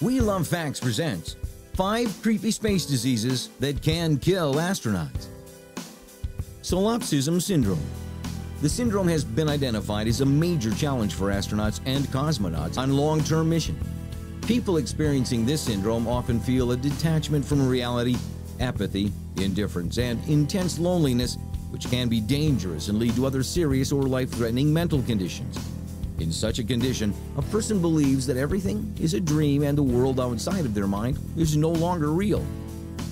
We Love Facts presents 5 creepy space diseases that can kill astronauts. Solipsism syndrome. The syndrome has been identified as a major challenge for astronauts and cosmonauts on long-term mission. People experiencing this syndrome often feel a detachment from reality, apathy, indifference, and intense loneliness, which can be dangerous and lead to other serious or life-threatening mental conditions. In such a condition, a person believes that everything is a dream and the world outside of their mind is no longer real.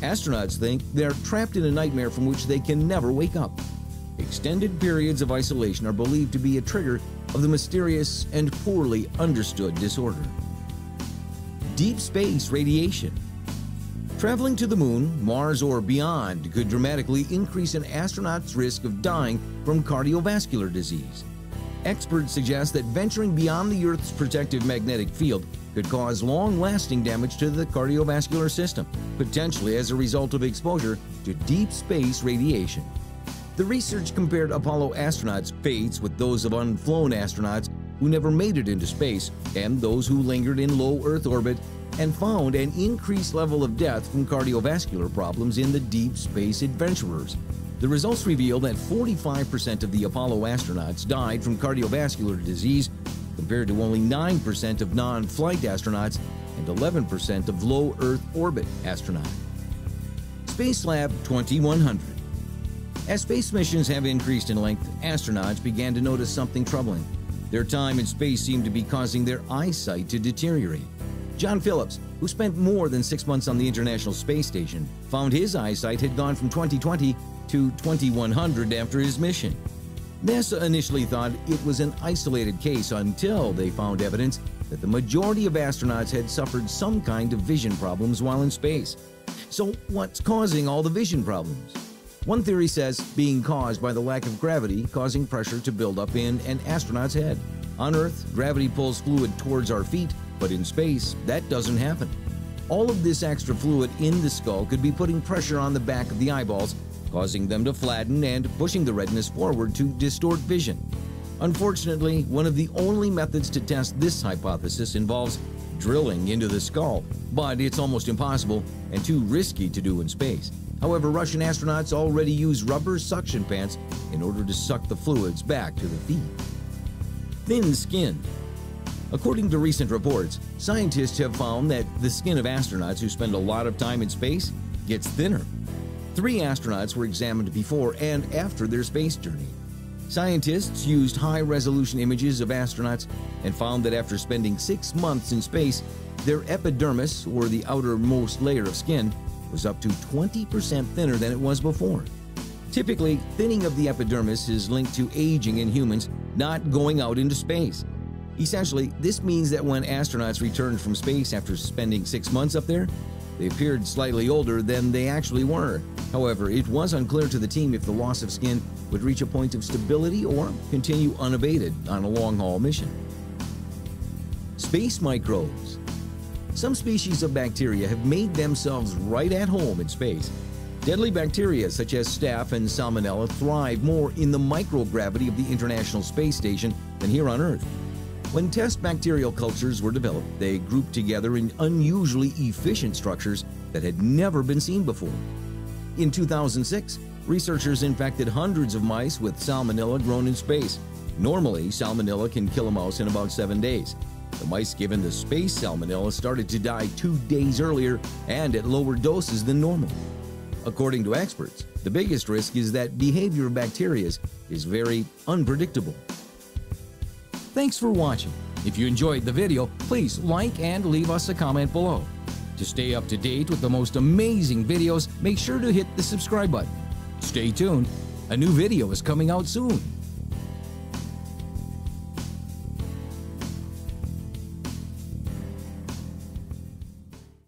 Astronauts think they're trapped in a nightmare from which they can never wake up. Extended periods of isolation are believed to be a trigger of the mysterious and poorly understood disorder. Deep space radiation. Traveling to the Moon, Mars, or beyond could dramatically increase an astronaut's risk of dying from cardiovascular disease. Experts suggest that venturing beyond the Earth's protective magnetic field could cause long-lasting damage to the cardiovascular system, potentially as a result of exposure to deep space radiation. The research compared Apollo astronauts' fates with those of unflown astronauts who never made it into space and those who lingered in low Earth orbit, and found an increased level of death from cardiovascular problems in the deep space adventurers. The results reveal that 45% of the Apollo astronauts died from cardiovascular disease, compared to only 9% of non-flight astronauts and 11% of low Earth orbit astronauts. Space Lab 2100. As space missions have increased in length, astronauts began to notice something troubling. Their time in space seemed to be causing their eyesight to deteriorate. John Phillips, who spent more than 6 months on the International Space Station, found his eyesight had gone from 20/20 to 2100 after his mission. NASA initially thought it was an isolated case until they found evidence that the majority of astronauts had suffered some kind of vision problems while in space. So what's causing all the vision problems? One theory says being caused by the lack of gravity causing pressure to build up in an astronaut's head. On Earth, gravity pulls fluid towards our feet, but in space, that doesn't happen. All of this extra fluid in the skull could be putting pressure on the back of the eyeballs, causing them to flatten and pushing the retinas forward to distort vision. Unfortunately, one of the only methods to test this hypothesis involves drilling into the skull, but it's almost impossible and too risky to do in space. However, Russian astronauts already use rubber suction pants in order to suck the fluids back to the feet. Thin skin. According to recent reports, scientists have found that the skin of astronauts who spend a lot of time in space gets thinner. 3 astronauts were examined before and after their space journey. Scientists used high-resolution images of astronauts and found that after spending 6 months in space, their epidermis, or the outermost layer of skin, was up to 20% thinner than it was before. Typically, thinning of the epidermis is linked to aging in humans, not going out into space. Essentially, this means that when astronauts returned from space after spending 6 months up there, they appeared slightly older than they actually were. However, it was unclear to the team if the loss of skin would reach a point of stability or continue unabated on a long-haul mission. Space microbes. Some species of bacteria have made themselves right at home in space. Deadly bacteria such as staph and salmonella thrive more in the microgravity of the International Space Station than here on Earth. When test bacterial cultures were developed, they grouped together in unusually efficient structures that had never been seen before. In 2006, researchers infected hundreds of mice with salmonella grown in space. Normally, salmonella can kill a mouse in about 7 days. The mice given the space salmonella started to die 2 days earlier and at lower doses than normal. According to experts, the biggest risk is that behavior of bacteria is very unpredictable. Thanks for watching. If you enjoyed the video, please like and leave us a comment below. To stay up to date with the most amazing videos, make sure to hit the subscribe button. Stay tuned. A new video is coming out soon.